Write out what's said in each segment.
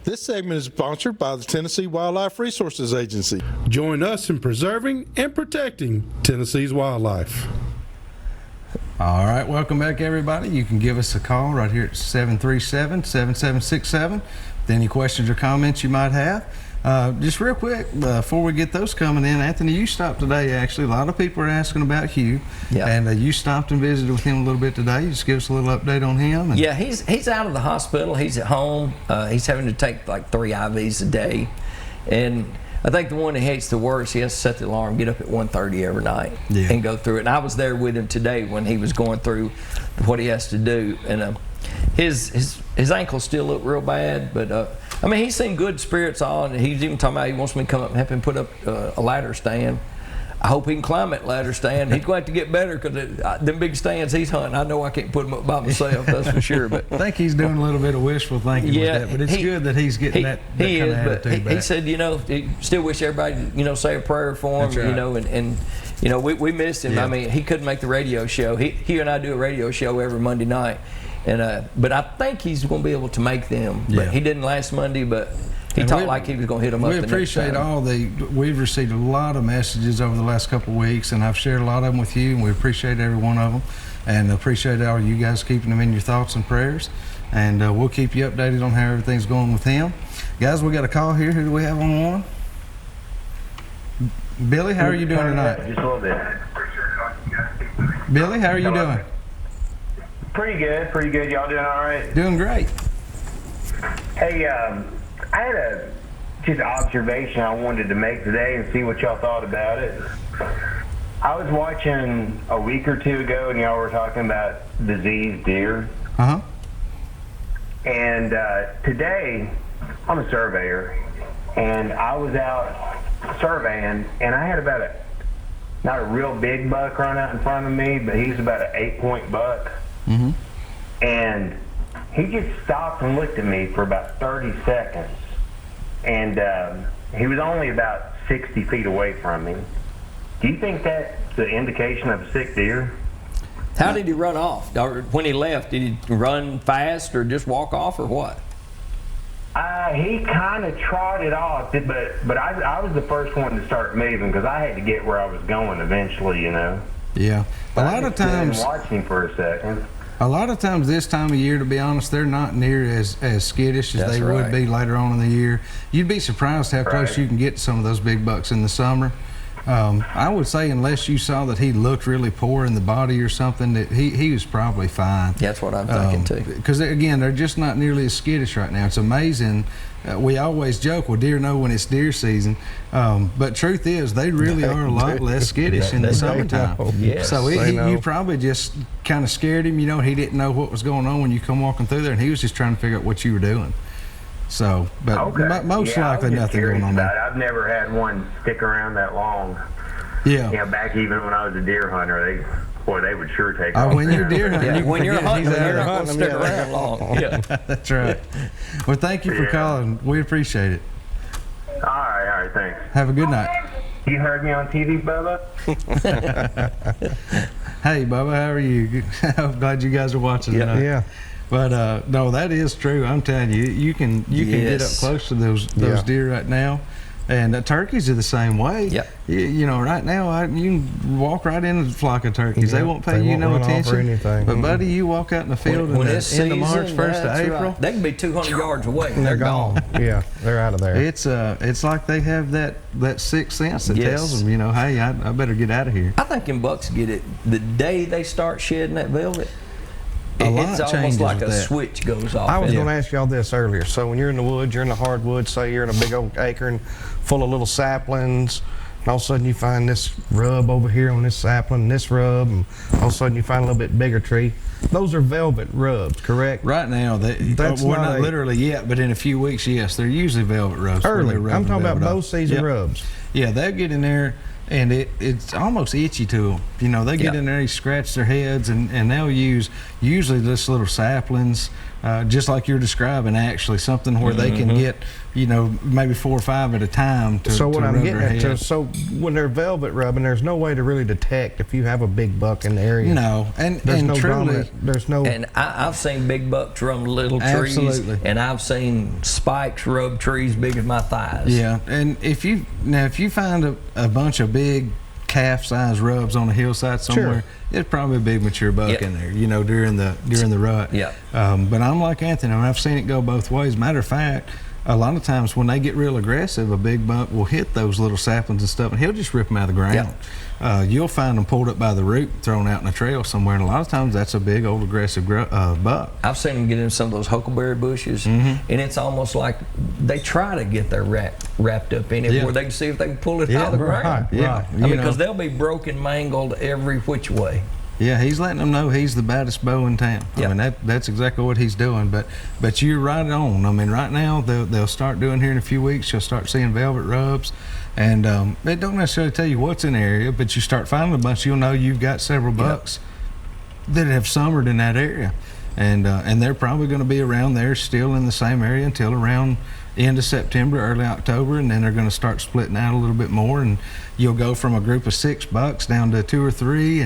This segment is sponsored by the Tennessee Wildlife Resources Agency. Join us in preserving and protecting Tennessee's wildlife. All right, welcome back, everybody. You can give us a call right here at 737-7767 with any questions or comments you might have. Just real quick, before we get those coming in, Anthony, you stopped today, actually. A lot of people are asking about Hugh. Yeah. And you stopped and visited with him a little bit today. Just give us a little update on him. Yeah, he's out of the hospital. He's at home. He's having to take like 3 IVs a day. And I think the one he hates the worst, he has to set the alarm, get up at 1:30 every night and go through it. And I was there with him today when he was going through what he has to do. And his ankles still look real bad, but I mean, he's seen good spirits on, and he's even talking about he wants me to come up and help him put up a ladder stand. I hope he can climb that ladder stand. He's going to have to get better because them big stands he's hunting, I know I can't put them up by myself, that's for sure. But I think he's doing a little bit of wishful thinking with that, but it's good that he's getting that kind of attitude back. He said, you know, he still wish everybody, you know, say a prayer for him, right. you know, and you know, we missed him. Yeah. I mean, he couldn't make the radio show. He and I do a radio show every Monday night. And but I think he's going to be able to make them. But he didn't last Monday, but he talked like he was going to hit them up the next time. We appreciate we've received a lot of messages over the last couple of weeks, and I've shared a lot of them with you, and we appreciate every one of them, and appreciate all you guys keeping them in your thoughts and prayers. And we'll keep you updated on how everything's going with him. Guys, we got a call here. Who do we have on one? Billy, how are you doing tonight? Just a little bit. Billy, how are you doing? Pretty good, pretty good. Y'all doing all right? Doing great. Hey, I had just an observation I wanted to make today and see what y'all thought about it. I was watching a week or two ago, and y'all were talking about diseased deer. Uh-huh. And today, I'm a surveyor, and I was out surveying, and I had about not a real big buck run out in front of me, but he's about an 8-point buck. Mm-hmm. And he just stopped and looked at me for about 30 seconds. And he was only about 60 feet away from me. Do you think that's the indication of a sick deer? How did he run off? Or when he left, did he run fast or just walk off or what? He kind of trotted off, but I was the first one to start moving because I had to get where I was going eventually, you know. Yeah. A lot of times, watching for a second. A lot of times this time of year, to be honest, they're not near as skittish as they would be later on in the year. You'd be surprised how close you can get to some of those big bucks in the summer. I would say unless you saw that he looked really poor in the body or something, that he was probably fine. That's what I'm thinking too. Because again, they're just not nearly as skittish right now. It's amazing. We always joke, well, deer know when it's deer season, but truth is, they really are a lot less skittish in the summertime. Yes. So you probably just kind of scared him. You know, he didn't know what was going on when you come walking through there, and he was just trying to figure out what you were doing. So, but most likely nothing going on there. I've never had one stick around that long. Yeah. Yeah, back even when I was a deer hunter, they would sure take off. When you're deer hunting, when you're hunting, you're not going to stick yeah. around long. Yeah. That's right. Well, thank you for calling. We appreciate it. All right, thanks. Have a good night. You heard me on TV, Bubba? Hey, Bubba, how are you? I'm glad you guys are watching tonight. Yeah. But no, that is true. I'm telling you, you can get up close to those deer right now, and turkeys are the same way. Yep. You know, right now you can walk right into a flock of turkeys. They won't pay you no attention. Or anything. But buddy, you walk out in the field in the end of March, 1st of April, they can be 200 yards away and they're gone. Yeah, they're out of there. It's like they have that sixth sense that tells them, you know, hey, I better get out of here. I think them bucks get it the day they start shedding that velvet. It's almost like a switch goes off. I was going to ask y'all this earlier. So when you're in the woods, you're in the hardwoods, say you're in a big old acorn full of little saplings, and all of a sudden you find this rub over here on this sapling, and this rub, and all of a sudden you find a little bit bigger tree. Those are velvet rubs, correct? Right now, that's not literally yet, but in a few weeks, yes, they're usually velvet rubs. Early. I'm talking about both season rubs. Yeah, they'll get in there, and it's almost itchy to them. You know, they get in there, they scratch their heads, and they'll use usually just little saplings. just like you're describing, actually something where they can get, you know, maybe 4 or 5 at a time. So what I'm getting at, head. so when they're velvet rubbing, there's no way to really detect if you have a big buck in the area. No, and no truly, there's no. And I've seen big bucks rub little trees, and I've seen spikes rub trees big as my thighs. Yeah, and if you find a bunch of big calf-sized rubs on a hillside somewhere, it's probably a big mature buck in there, you know, during the rut. Yeah. But I'm like Anthony. I mean, I've seen it go both ways. Matter of fact, a lot of times when they get real aggressive, a big buck will hit those little saplings and stuff, and he'll just rip them out of the ground. You'll find them pulled up by the root, thrown out in a trail somewhere, and a lot of times that's a big old aggressive buck. I've seen them get in some of those huckleberry bushes, and it's almost like they try to get their wrapped up in it, where they can see if they can pull it out of the ground. Right. I mean, because they'll be broken, mangled every which way. Yeah, he's letting them know he's the baddest bow in town. I mean, that's exactly what he's doing. But you're right on. I mean, right now they'll start doing here in a few weeks. You'll start seeing velvet rubs, and it don't necessarily tell you what's in the area, but you start finding a bunch. You'll know you've got several bucks that have summered in that area, and they're probably going to be around there still in the same area until around end of September, early October, and then they're going to start splitting out a little bit more, and you'll go from a group of 6 bucks down to 2 or 3,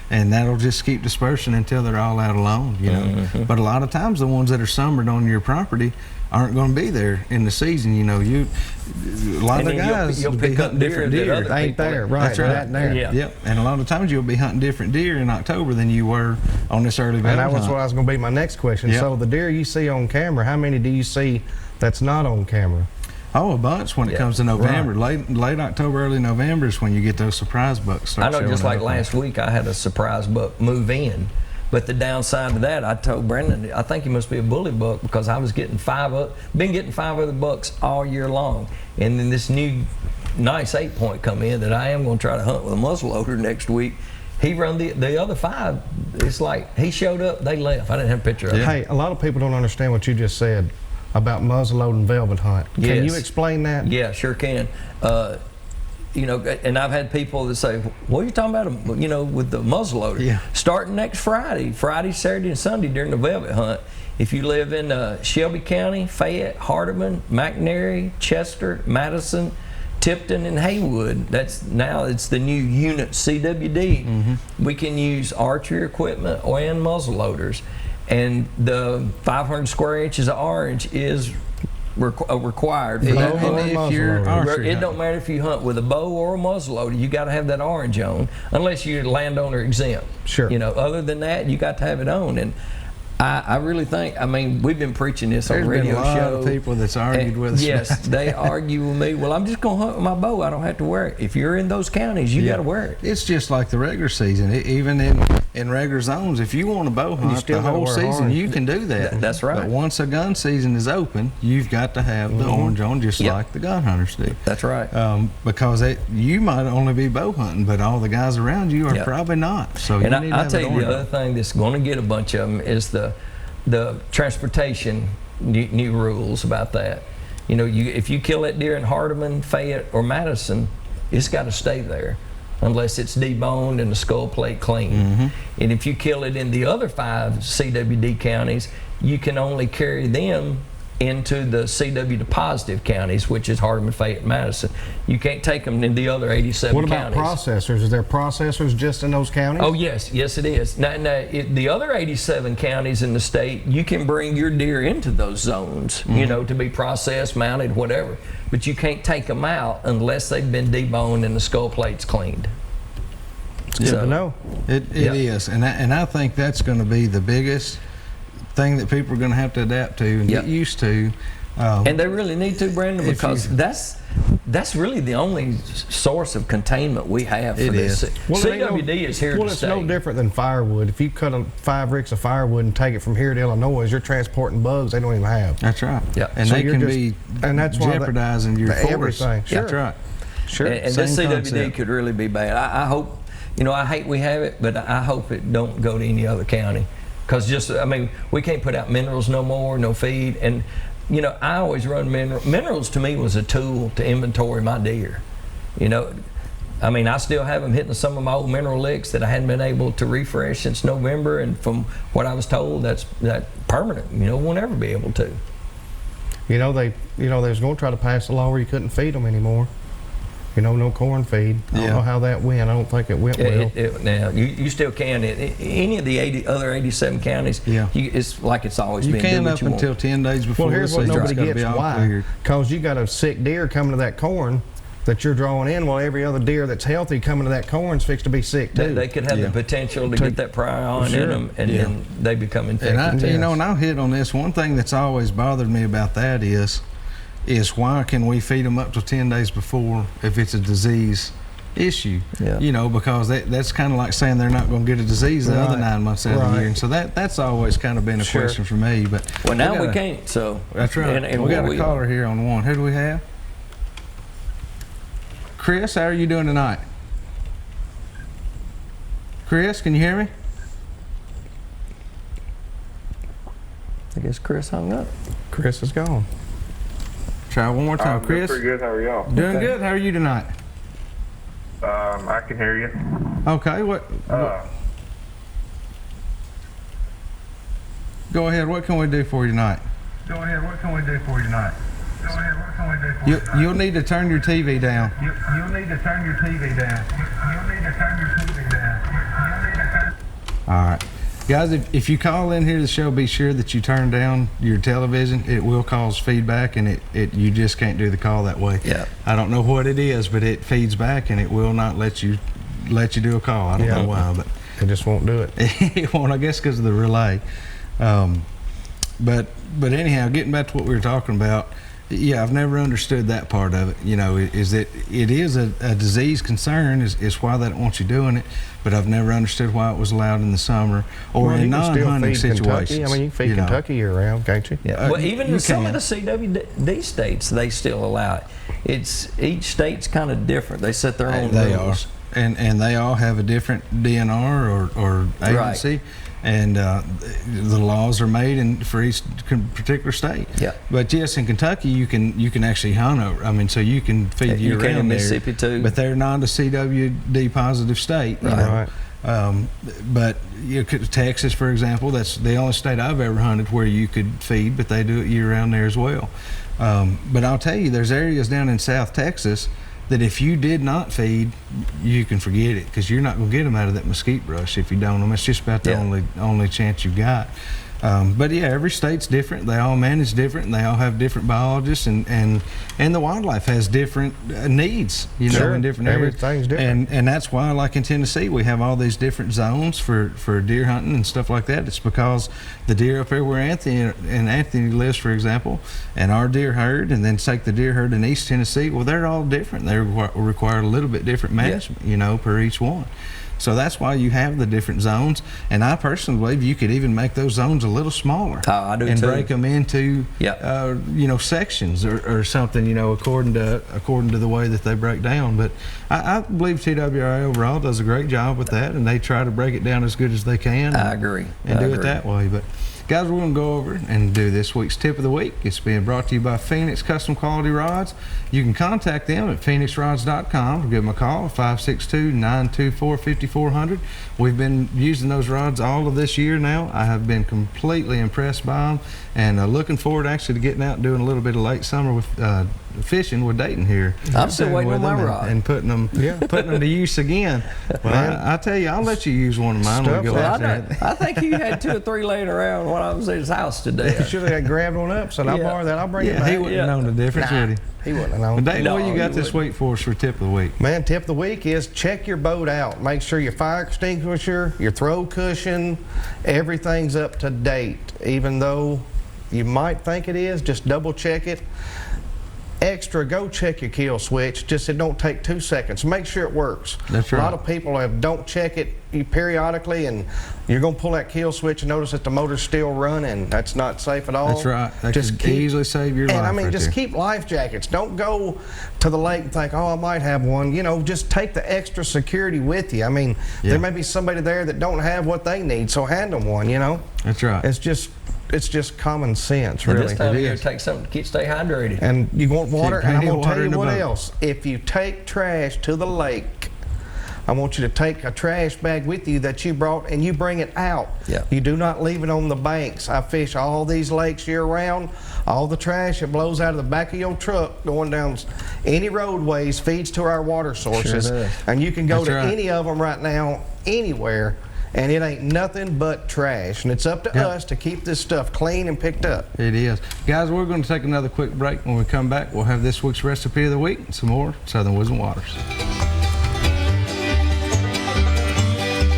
and that'll just keep dispersing until they're all out alone, you know. But a lot of times the ones that are summered on your property aren't going to be there in the season, you know. A lot of the guys you'll will pick be hunting different deer. They ain't there, right? That's right. There. Yep. And a lot of times you'll be hunting different deer in October than you were on this early velvet And that was hunt. what I was going to be my next question. So the deer you see on camera, how many do you see that's not on camera? Oh, a bunch when it comes to November. Late October, early November is when you get those surprise bucks. I know, just like last week, I had a surprise buck move in. But the downside to that, I told Brandon, I think he must be a bully buck, because I was getting 5 other bucks all year long. And then this new nice 8-point come in that I am going to try to hunt with a muzzleloader next week. He run the other 5. It's like he showed up, they left. I didn't have a picture of it. Hey, a lot of people don't understand what you just said about muzzleloading velvet hunt. Can you explain that? Yeah, sure can. You know, and I've had people that say, what are you talking about, you know, with the muzzleloader? Yeah. Starting next Friday, Saturday, and Sunday during the velvet hunt, if you live in Shelby County, Fayette, Hardeman, McNairy, Chester, Madison, Tipton, and Haywood, it's the new unit CWD. We can use archery equipment and muzzleloaders. And the 500 square inches of orange is required for that hunt. If you're It don't matter if you hunt with a bow or a muzzleloader, you got to have that orange on, unless you're landowner exempt. Sure. You know, other than that, you got to have it on. And I really think, I mean, we've been preaching this on the radio show. There's been a lot of people that's argued with us. Yes, they argue with me. Well, I'm just going to hunt with my bow. I don't have to wear it. If you're in those counties, you got to wear it. It's just like the regular season. Even in regular zones, if you want a bow hunt the whole season, you can do that. That's right. But once a gun season is open, you've got to have the orange on, just like the gun hunters do. That's right. Because you might only be bow hunting, but all the guys around you are probably not. So and you need to I'll have tell it you, the on. other thing that's going to get a bunch of them is the transportation new rules about that. You know, if you kill that deer in Hardeman, Fayette, or Madison, it's got to stay there unless it's deboned and the skull plate clean. And if you kill it in the other 5 CWD counties, you can only carry them into the CW positive counties, which is Hardeman, Fayette, and Madison. You can't take them in the other 87 What about counties. processors? Is there processors just in those counties? Oh, yes, it is. Now, the other 87 counties in the state, you can bring your deer into those zones, you know, to be processed, mounted, whatever. But you can't take them out unless they've been deboned and the skull plate's cleaned. It's good to know. It is, and I think that's going to be the biggest thing that people are going to have to adapt to and get used to. And they really need to, Brandon, because that's really the only source of containment we have for this. CWD is here to stay. Well, it's no different than firewood. If you cut 5 ricks of firewood and take it from here to Illinois, you're transporting bugs they don't even have. That's right. Yeah. And So they can just- be and that's why jeopardizing your forest. everything. Sure. That's right. Sure. And this CWD could really be bad. I hope, you know, I hate we have it, but I hope it don't go to any other county. Because I mean, we can't put out minerals no more, no feed. And, you know, I always run minerals. Minerals to me was a tool to inventory my deer. You know, I mean, I still have them hitting some of my old mineral licks that I hadn't been able to refresh since November, and from what I was told, that's permanent. Won't ever be able to. They was going to try to pass a law where you couldn't feed them anymore. No corn feed. I don't know how that went. I don't think it went well. Now, you still can. Any of the other 87 counties, it's like it's always been. You can up until 10 days before. Well, here's what nobody gets: why? Because you got a sick deer coming to that corn that you're drawing in. Well, every other deer that's healthy coming to that corn's fixed to be sick too. They could have the potential to get that prion in them, and then they become infected. And I'll hit on this. One thing that's always bothered me about that is why can we feed them up to 10 days before if it's a disease issue? Because that's kind of like saying they're not going to get a disease the other 9 months out of the year. And so that's always kind of been a question for me. But now we can't. So that's right. And we got a caller here on one. Who do we have? Chris, how are you doing tonight? Chris, can you hear me? I guess Chris hung up. Chris is gone. Try one more time, Chris. Pretty good. How are y'all? Doing good. How are you tonight? I can hear you. Okay. What? Go ahead. What can we do for you tonight? You'll need to turn your TV down. All right. Guys, if you call in here to the show, be sure that you turn down your television. It will cause feedback, and you just can't do the call that way. Yeah. I don't know what it is, but it feeds back, and it will not let you do a call. I don't know why, but it just won't do it. It won't, I guess, because of the relay. But anyhow, getting back to what we were talking about. Yeah, I've never understood that part of it. Is that it is a disease concern is why they don't want you doing it, but I've never understood why it was allowed in the summer or in non-hunting situations. Kentucky. I mean, you can feed Kentucky year round, can't you? Yeah. Well, even in some of the CWD states, they still allow it. Each state's kind of different. They set their own rules. And they all have a different DNR or agency. Right. And the laws are made for each particular state. Yeah. But yes, in Kentucky, you can actually hunt over. I mean, so you can feed year round there. Mississippi too. But they're not a CWD positive state. Right. But Texas, for example, that's the only state I've ever hunted where you could feed, but they do it year round there as well. But I'll tell you, there's areas down in South Texas that if you did not feed, you can forget it, because you're not going to get them out of that mesquite brush if you don't. It's just about the only chance you've got. But yeah, every state's different. They all manage different, and they all have different biologists, and the wildlife has different needs, in different areas. Everything's different. And that's why, like in Tennessee, we have all these different zones for deer hunting and stuff like that. It's because the deer up there where Anthony lives, for example, and our deer herd, and then take the deer herd in East Tennessee, well, they're all different. They require a little bit different management, per each one. So that's why you have the different zones, and I personally believe you could even make those zones a little smaller. I do and too. Break them into, sections or something, according to the way that they break down. But I believe TWRA overall does a great job with that, and they try to break it down as good as they can. I agree. And do it that way. But guys, we're going to go over and do this week's tip of the week. It's being brought to you by Phoenix Custom Quality Rods. You can contact them at phoenixrods.com or give them a call at 562-924-5400. We've been using those rods all of this year now. I have been completely impressed by them, and looking forward actually to getting out and doing a little bit of late summer with fishing with Dayton here. I'm still waiting on my rod. And putting them to use again. Well, I tell you, I'll let you use one of mine when we go out there. I think he had 2 or 3 laying around when I was at his house today. You should have grabbed one up, said, I'll borrow that, I'll bring it back. He wouldn't have known the difference, would he? He wouldn't have known. Dayton, what you got this week for us for tip of the week? Man, tip of the week is check your boat out. Make sure your fire extinguisher, your throw cushion, everything's up to date. Even though you might think it is, just double check it. Extra, go check your kill switch. It don't take 2 seconds. Make sure it works. That's right. A lot of people don't check it periodically, and you're going to pull that kill switch and notice that the motor's still running. That's not safe at all. That's right. That could easily save your life. And I mean, just keep life jackets. Don't go to the lake and think, I might have one. Just take the extra security with you. I mean, there may be somebody there that don't have what they need, so hand them one. That's right. It's just common sense, really. This time of year, take something to stay hydrated. And you want water, and I'm going to tell you what boat. else. If you take trash to the lake, I want you to take a trash bag with you that you brought and you bring it out. Yeah. You do not leave it on the banks. I fish all these lakes year round. All the trash that blows out of the back of your truck going down any roadways feeds to our water sources. Sure does. And you can go That's to right. any of them right now, anywhere, and it ain't nothing but trash. And it's up to us to keep this stuff clean and picked up. It is. Guys, we're going to take another quick break. When we come back, we'll have this week's recipe of the week and some more Southern Woods and Waters.